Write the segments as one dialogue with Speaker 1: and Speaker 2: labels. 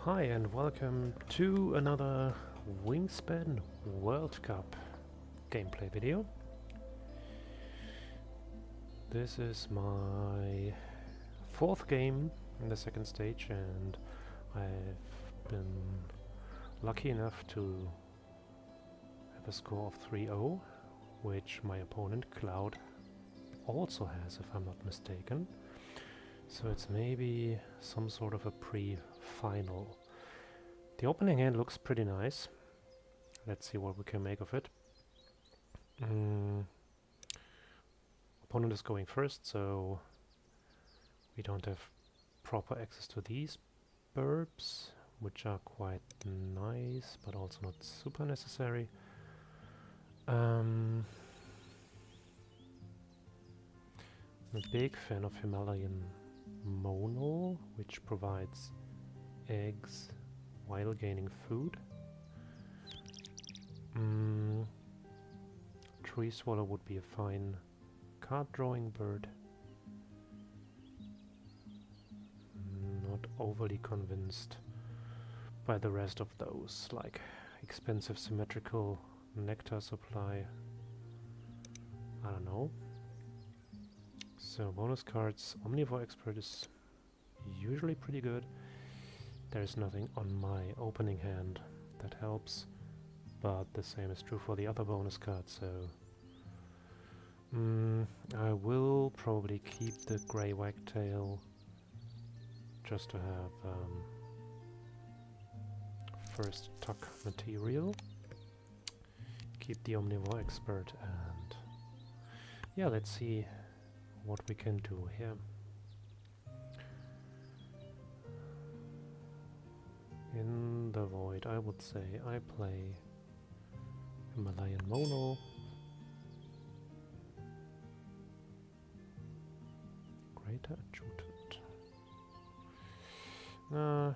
Speaker 1: Hi and welcome to another Wingspan World Cup gameplay video. This is my fourth game in the second stage and I've been lucky enough to have a score of 3-0, which my opponent Cloud also has, if I'm not mistaken. So it's maybe some sort of a pre-final. The opening hand looks pretty nice. Let's see what we can make of it. Opponent is going first, so we don't have proper access to these burbs, which are quite nice, but also not super necessary. I'm a big fan of Himalayan Mono, which provides eggs while gaining food. Tree Swallow would be a fine card drawing bird. Not overly convinced by the rest of those, like expensive symmetrical nectar supply. I don't know. So bonus cards, Omnivore Expert is usually pretty good. There's nothing on my opening hand that helps, but the same is true for the other bonus cards, so I will probably keep the Grey Wagtail just to have first tuck material. Keep the Omnivore Expert and yeah, let's see what we can do here. In the void, I would say I play Himalayan Mono, Greater Adjutant. I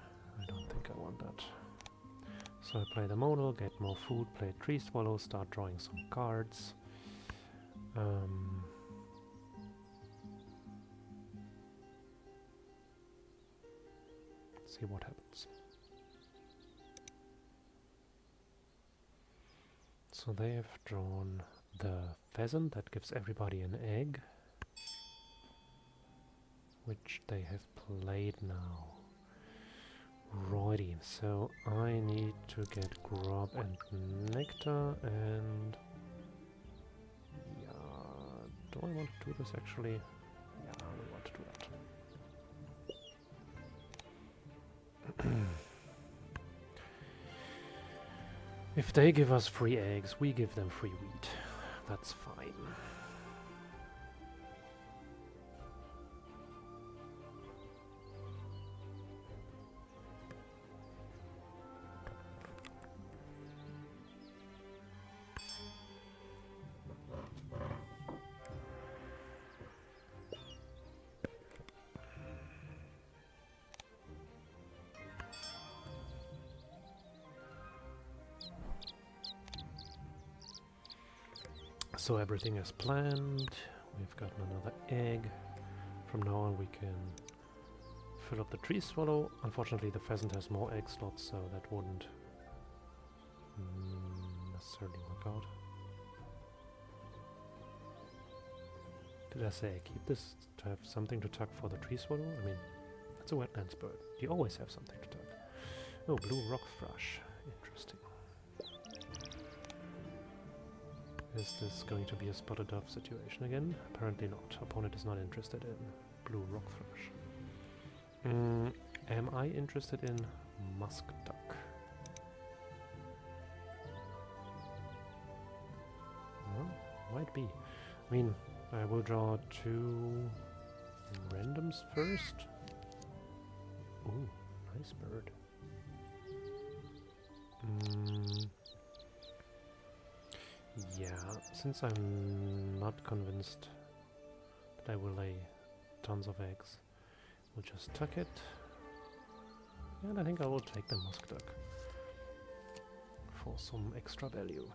Speaker 1: don't think I want that. So I play the Mono, get more food, play Tree Swallow, start drawing some cards. See what happens. So they have drawn the pheasant that gives everybody an egg, which they have played now. Righty, so I need to get grub and nectar and yeah, do I want to do this actually? Yeah, we want to do that. If they give us free eggs, we give them free wheat. That's fine. So everything is planned. We've got another egg. From now on we can fill up the Tree Swallow. Unfortunately the pheasant has more egg slots, so that wouldn't necessarily work out. Did I say I keep this to have something to tuck for the Tree Swallow? I mean, it's a wetlands bird. You always have something to tuck. Oh, blue rock thrush. Interesting. Is this going to be a spotted dove situation again? Apparently not. Opponent is not interested in blue rock thrush. Am I interested in musk duck? No, might be. I mean, I will draw two randoms first. Ooh, nice bird. Yeah, since I'm not convinced that I will lay tons of eggs, we'll just tuck it. And I think I will take the musk duck for some extra value.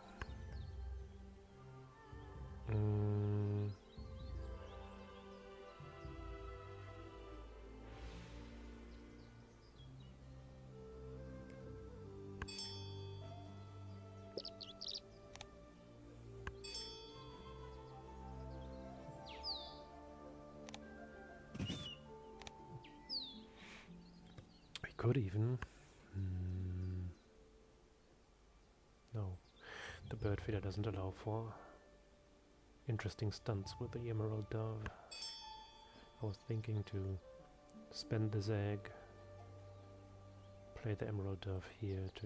Speaker 1: could even... No, the bird feeder doesn't allow for interesting stunts with the emerald dove. I was thinking to spend this egg, play the emerald dove here to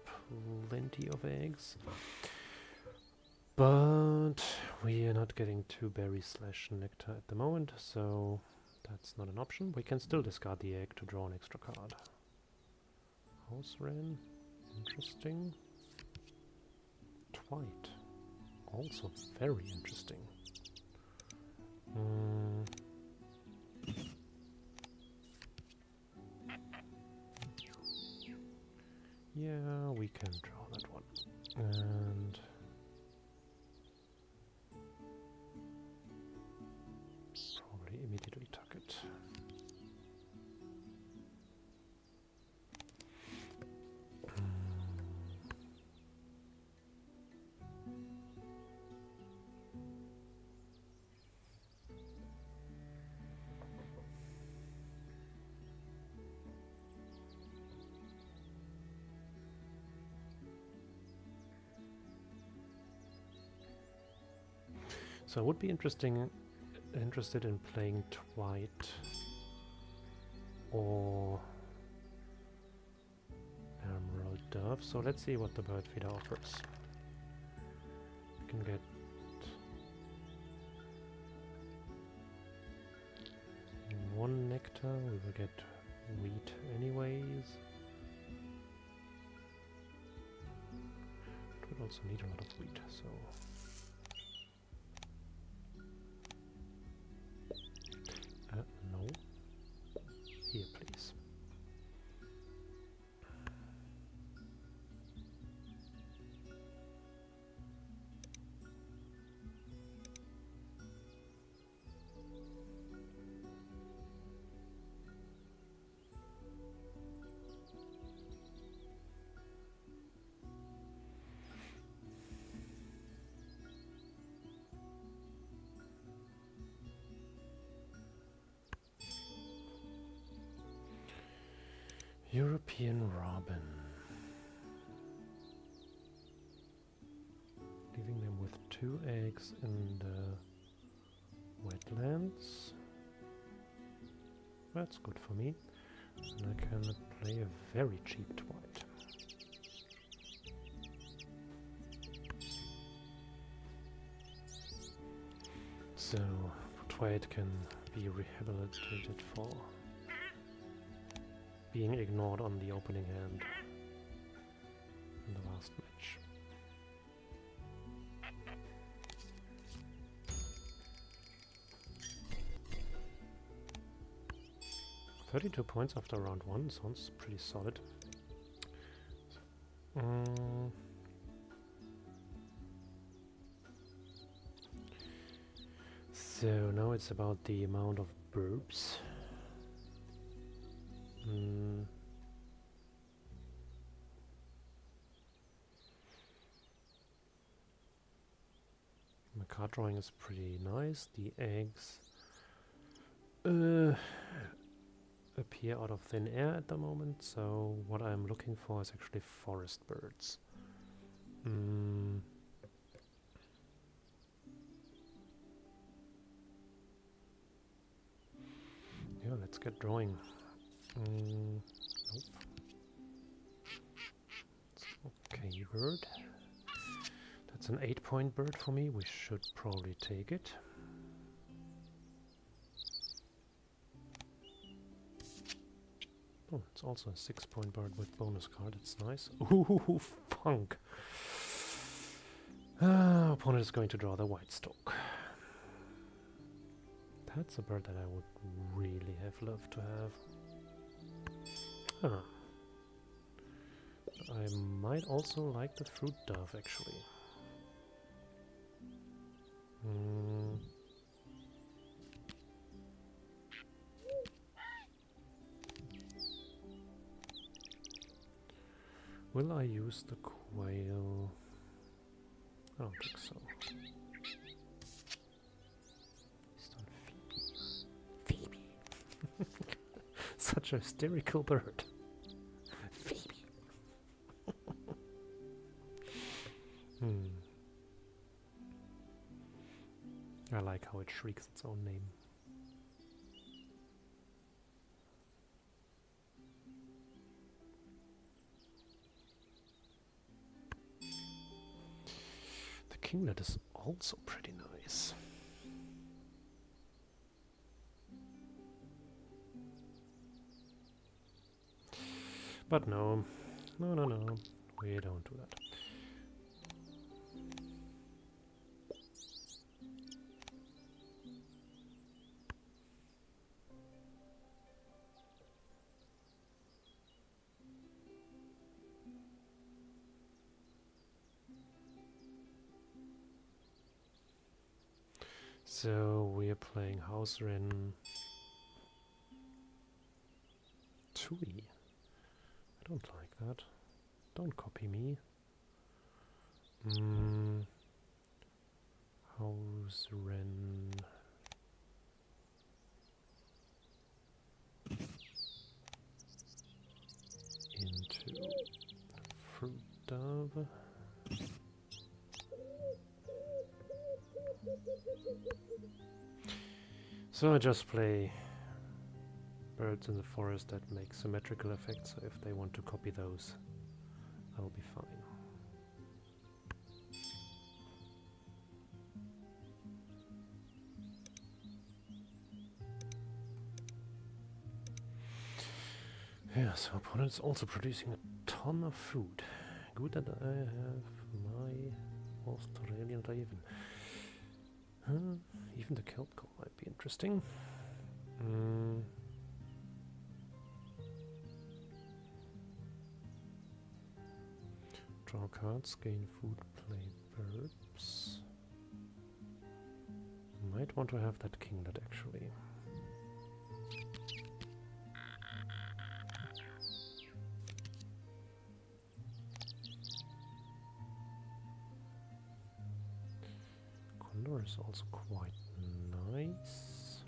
Speaker 1: have plenty of eggs. But we are not getting 2 berries / nectar at the moment, so that's not an option. We can still discard the egg to draw an extra card. House wren, interesting. Twite, also very interesting. Yeah, we can draw that one. And probably immediately tuck it. So I would be interested in playing Twite or Emerald Dove. So let's see what the bird feeder offers. We can get one nectar, we will get wheat anyways. It would also need a lot of wheat, so... no. Here, please. European robin. Leaving them with 2 eggs in the wetlands. That's good for me. And I can play a very cheap Twite. So, Twite can be rehabilitated for being ignored on the opening hand in the last match. $32 points after round 1 sounds pretty solid. So now it's about the amount of burbs. My card drawing is pretty nice. The eggs appear out of thin air at the moment, so what I'm looking for is actually forest birds. Yeah, let's get drawing. Nope. It's okay bird. That's an 8-point bird for me. We should probably take it. Oh, it's also a 6-point bird with bonus card. It's nice. Ooh, funk. Opponent is going to draw the white stork. That's a bird that I would really have loved to have. I might also like the fruit dove, actually. Will I use the quail? I don't think so. Based on Phoebe. Phoebe! such a hysterical bird. Phoebe! I like how it shrieks its own name. The kinglet is also pretty nice. But no, we don't do that. So we're playing House Wren Tui. I don't like that. Don't copy me. House Wren. Into Fruit Dove. So I just play birds in the forest that make symmetrical effects, so if they want to copy those, I'll be fine. Yeah, so opponent is also producing a ton of food. Good that I have my Australian raven. Even the kelp call might be interesting. Draw cards, gain food, play verbs. Might want to have that kinglet actually. Condor is also quite nice.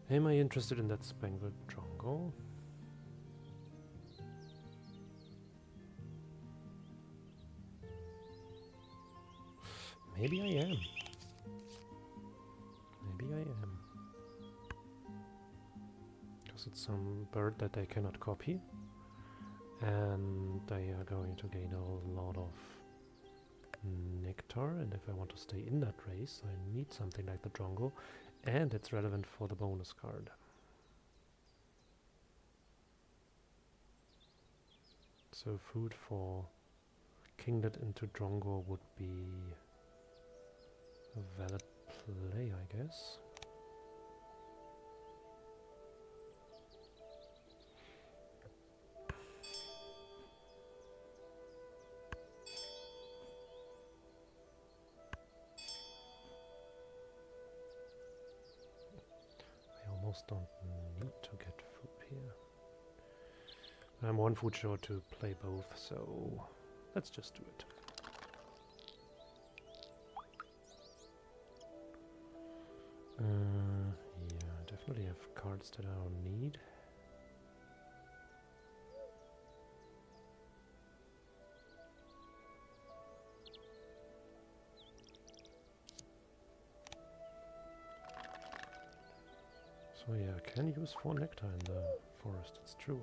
Speaker 1: Am I interested in that spangled jungle? Maybe I am. Maybe I am. Because it's some bird that they cannot copy. And they are going to gain a lot of nectar, and if I want to stay in that race, I need something like the jungle, and it's relevant for the bonus card. So food for kinglet into jungle would be a valid play, I guess. Don't need to get food here. I'm one food short to play both, so let's just do it. Yeah, definitely have cards that I don't need. So yeah, I can use 4 nectar in the forest, it's true.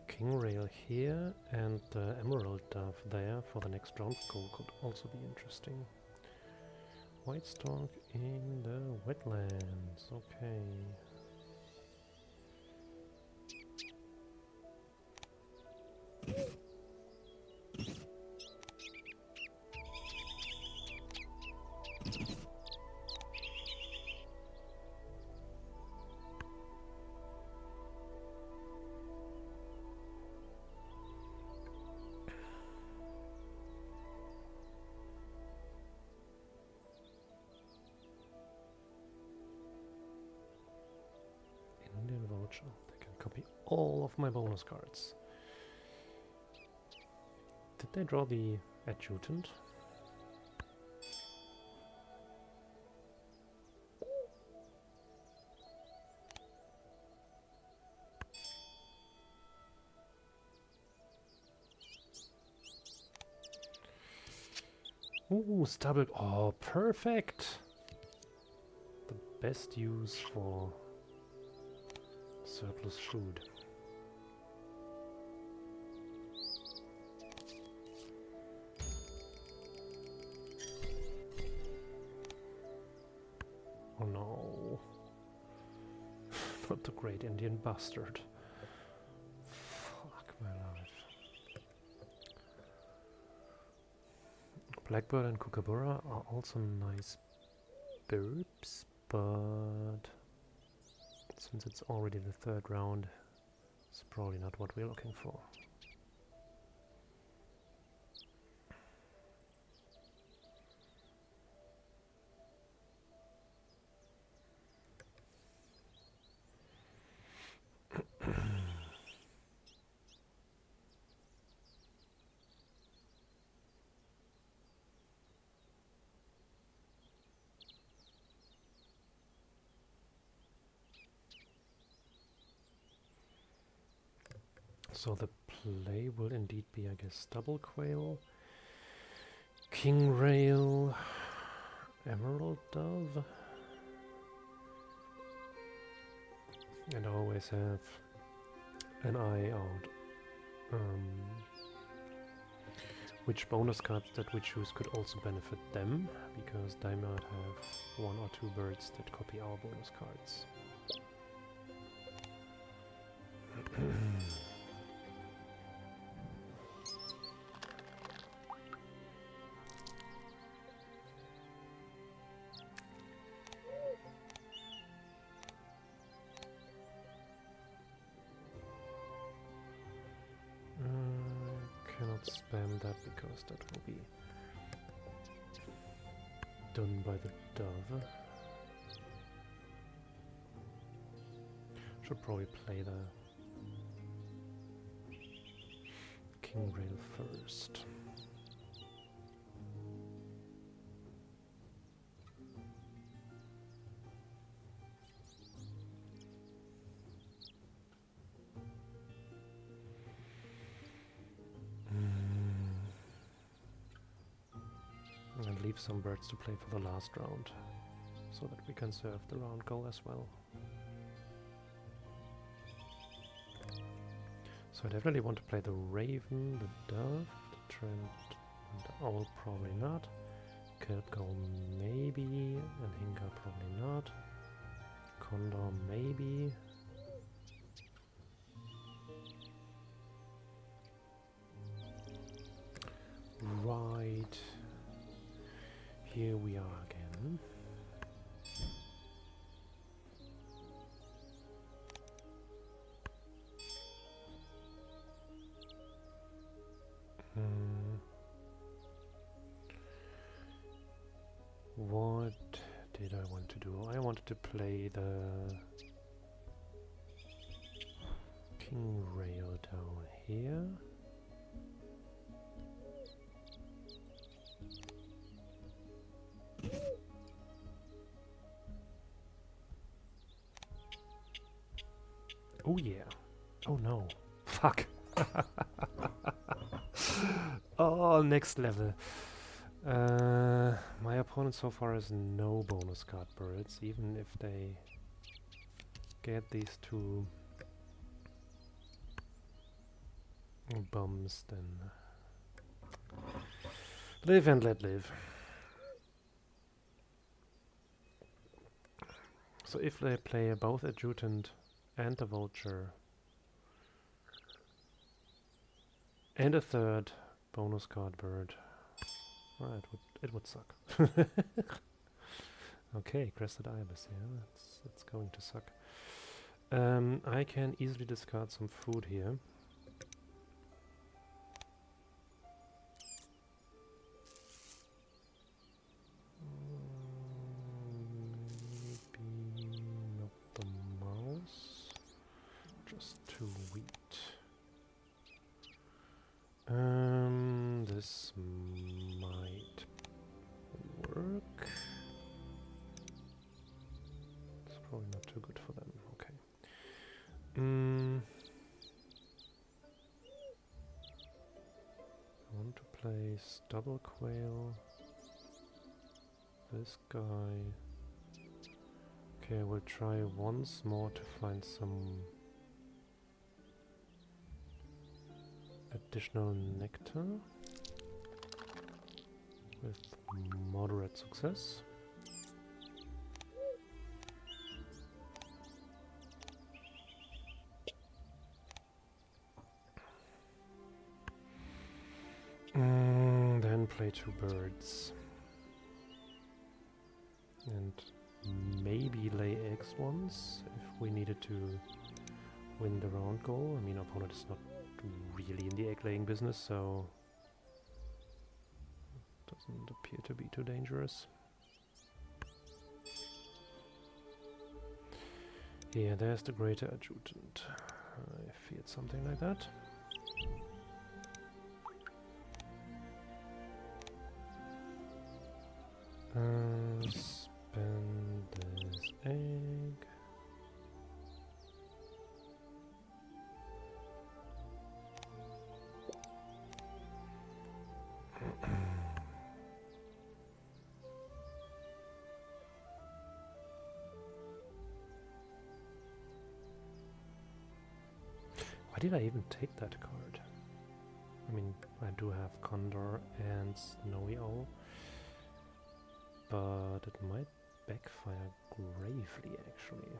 Speaker 1: King Rail here and the Emerald Dove there for the next round goal could also be interesting. White Stork in the wetlands, okay. all of my bonus cards. Did they draw the Adjutant? Ooh, stubble. Oh, perfect! The best use for surplus food. Oh no. Not the great Indian bastard. Fuck my life. Blackbird and Kookaburra are also nice birds, but since it's already the third round, it's probably not what we're looking for. So the play will indeed be, I guess, double quail, king rail, emerald dove, and always have an eye out which bonus cards that we choose could also benefit them, because they might have one or two birds that copy our bonus cards. Cannot spam that because that will be done by the dove. Should probably play the king rail first. And leave some birds to play for the last round, so that we can serve the round goal as well. So I definitely want to play the raven, the dove, the trent, and the owl probably not. Kelpgull maybe, and Hinka probably not. Condor maybe. Right. Here we are again. What did I want to do? I wanted to play the king rail down here. Oh yeah. Oh no. Fuck. Oh, next level. My opponent so far has no bonus card birds, even if they get these two bums, then live and let live. So if they play both Adjutant and the Vulture and a third bonus card bird, well, it would suck. Okay, Crested Ibis, yeah, it's going to suck. I can easily discard some food here. Maybe not the mouse. Just to wheat. This might work. It's probably not too good for them. Okay. I want to place double quail. This guy. Okay, I will try once more to find some additional nectar with moderate success. Then play 2 birds. And maybe lay eggs once if we needed to win the round goal. I mean, opponent is not really in the egg laying business, so doesn't appear to be too dangerous. Yeah, there's the greater adjutant. I feared something like that. Spend this egg. Why did I even take that card? I mean, I do have Condor and Snowy Owl, but it might backfire gravely, actually.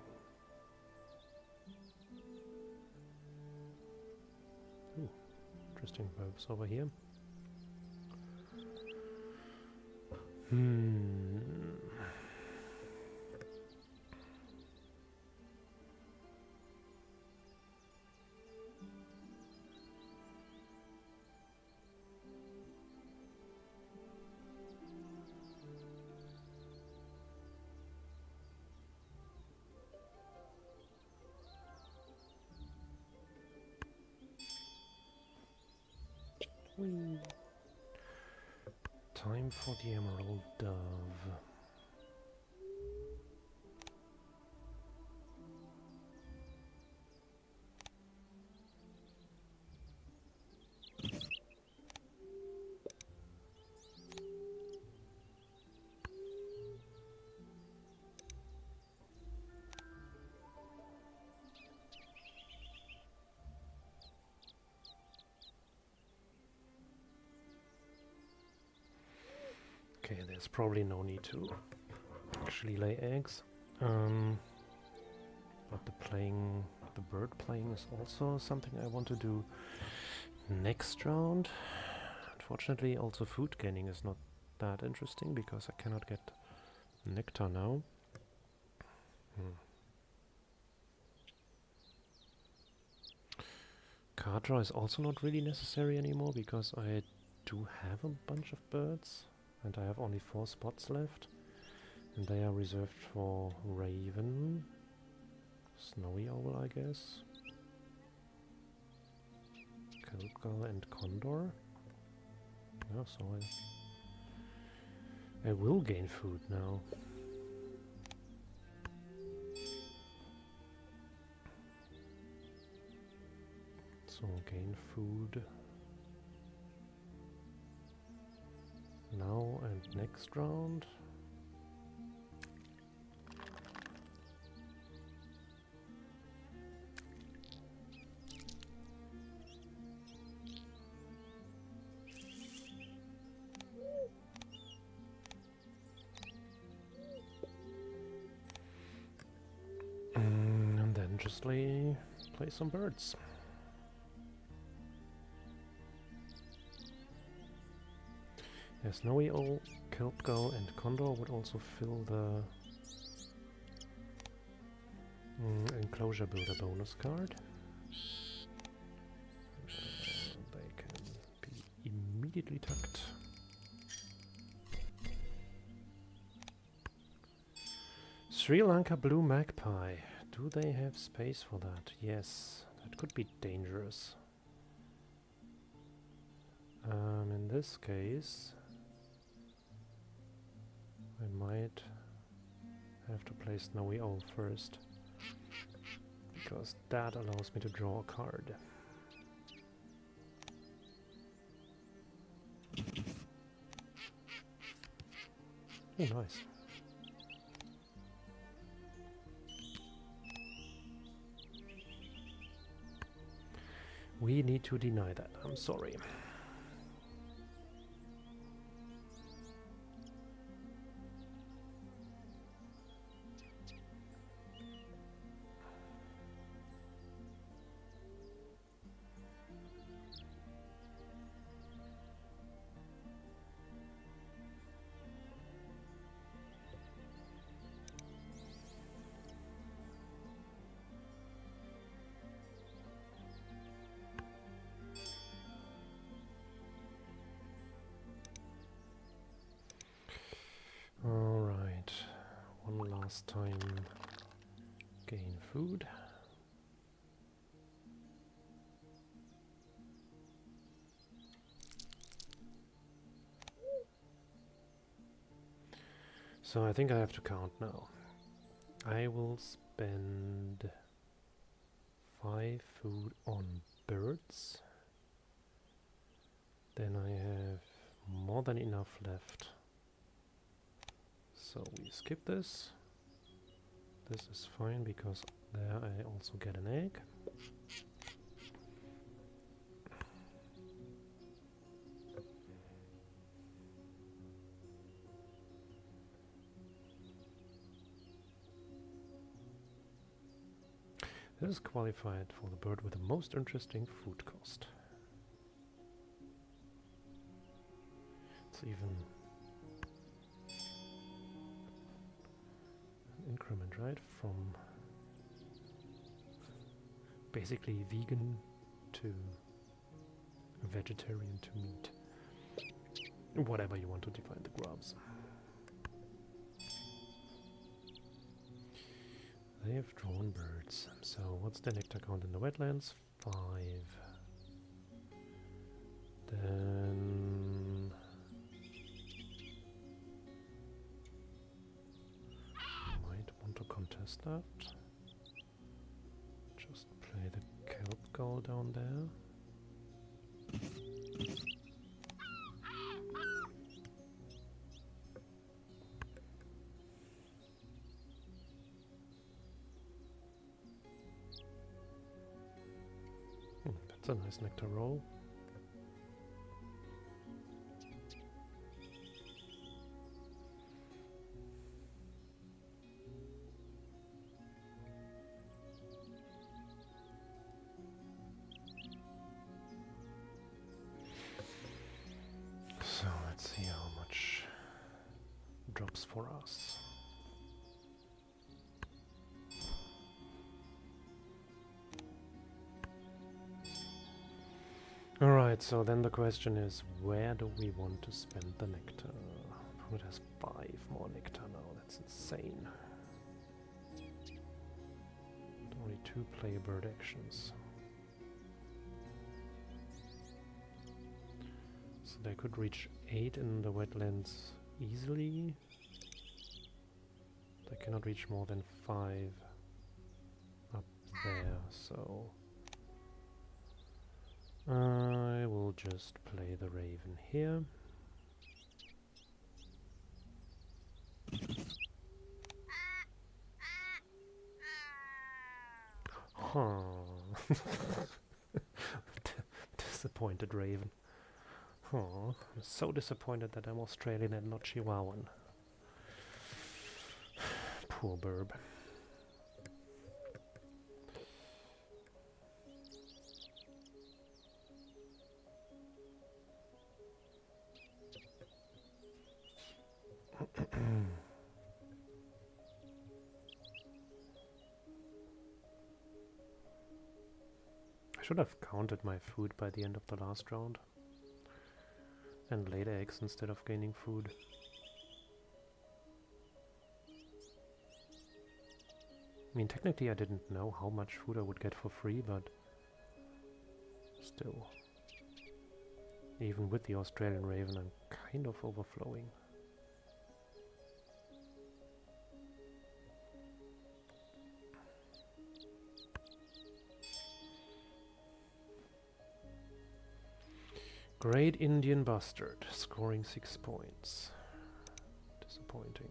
Speaker 1: Ooh, interesting verbs over here. Whee. Time for the Emerald Dove. Okay, there's probably no need to actually lay eggs. But the bird playing is also something I want to do next round. Unfortunately, also food gaining is not that interesting because I cannot get nectar now. Card draw is also not really necessary anymore because I do have a bunch of birds. And I have only 4 spots left, and they are reserved for Raven, Snowy Owl, I guess, Kelpgull and Condor. Yeah, so I will gain food now. So gain food. Now and next round. And then just play some birds. Yeah, Snowy Owl, Kelpgull and Condor would also fill the Enclosure Builder bonus card. They can be immediately tucked. Sri Lanka Blue Magpie. Do they have space for that? Yes, That could be dangerous. In this case, I might have to play Snowy Owl first, because that allows me to draw a card. Oh, nice. We need to deny that, I'm sorry. Alright, one last time gain food. So I think I have to count now. I will spend 5 food on birds. Then I have more than enough left. So we skip this. This is fine because there I also get an egg. This is qualified for the bird with the most interesting food cost. It's even an increment, right? From basically vegan to vegetarian to meat. Whatever you want to define the grubs. They have drawn birds. So what's the nectar count in the wetlands? 5. Then might want to contest that. Just play the kelp gull down there. That's a nice nectar roll. So let's see how much drops for us. Alright, so then the question is, where do we want to spend the nectar? It has 5 more nectar now, that's insane. Only 2 player bird actions. So they could reach 8 in the wetlands easily. They cannot reach more than 5 up there, so I will just play the raven here. Huh. Disappointed raven. Oh, I'm so disappointed that I'm Australian and not Chihuahuan. Poor burb. I should have counted my food by the end of the last round and laid eggs instead of gaining food. I mean, technically I didn't know how much food I would get for free, but still. Even with the Australian Raven, I'm kind of overflowing. Great Indian Bastard, scoring 6 points. Disappointing.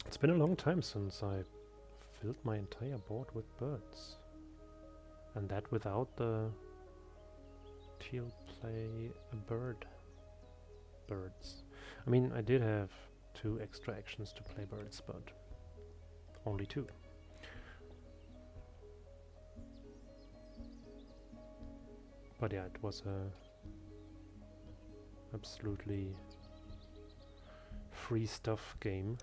Speaker 1: It's been a long time since I filled my entire board with birds. And that without the teal play birds. I mean, I did have 2 extra actions to play birds, but only 2. But yeah, it was a absolutely free stuff game.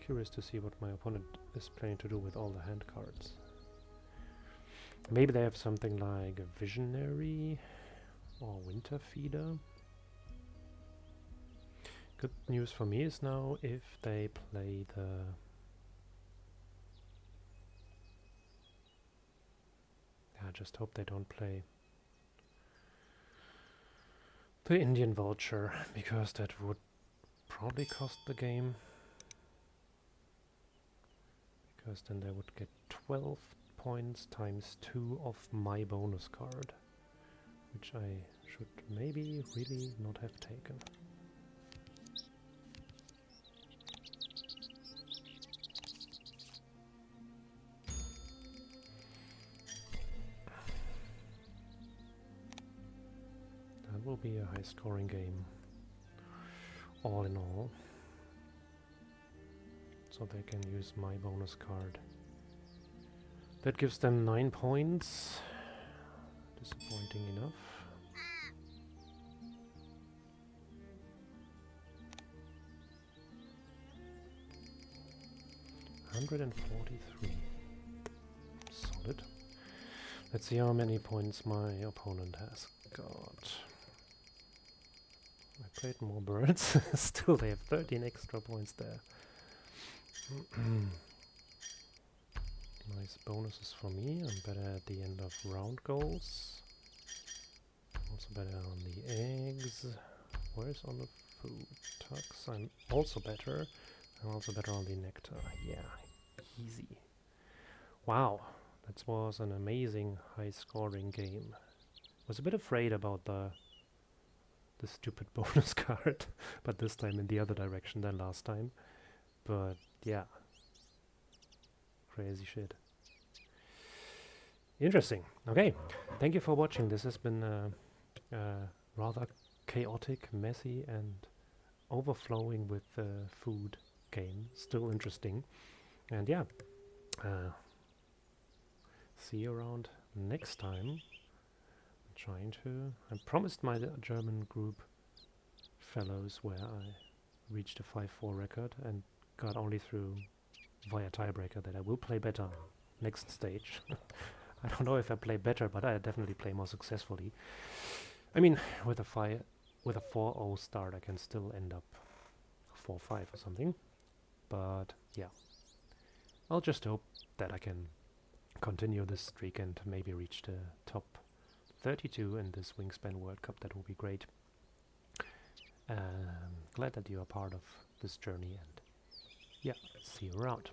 Speaker 1: Curious to see what my opponent is planning to do with all the hand cards. Maybe they have something like a Visionary or Winter Feeder. Good news for me is now if they play the... I just hope they don't play the Indian Vulture, because that would probably cost the game. Because then they would get 12 points times 2 of my bonus card, which I should maybe really not have taken. That will be a high scoring game, all in all. So they can use my bonus card. That gives them 9 points. Disappointing enough. $143. Solid. Let's see how many points my opponent has got. I played more birds. Still, they have 13 extra points there. Nice bonuses for me. I'm better at the end of round goals. Also better on the eggs. Where's on the food? Tux. I'm also better. I'm also better on the nectar. Yeah, easy. Wow, that was an amazing high scoring game. Was a bit afraid about the stupid bonus card, but this time in the other direction than last time. But yeah, crazy shit. Interesting. Okay, thank you for watching. This has been a rather chaotic, messy, and overflowing with food game. Still interesting. And yeah, see you around next time. I promised my German group fellows where I reached a 5-4 record and got only through via tiebreaker that I will play better next stage. I don't know if I play better, but I definitely play more successfully. I mean, with a 4-0 start, I can still end up 4-5 or something. But yeah, I'll just hope that I can continue this streak and maybe reach the top 32 in this Wingspan World Cup. That will be great. Glad that you are part of this journey, and yeah, see you around.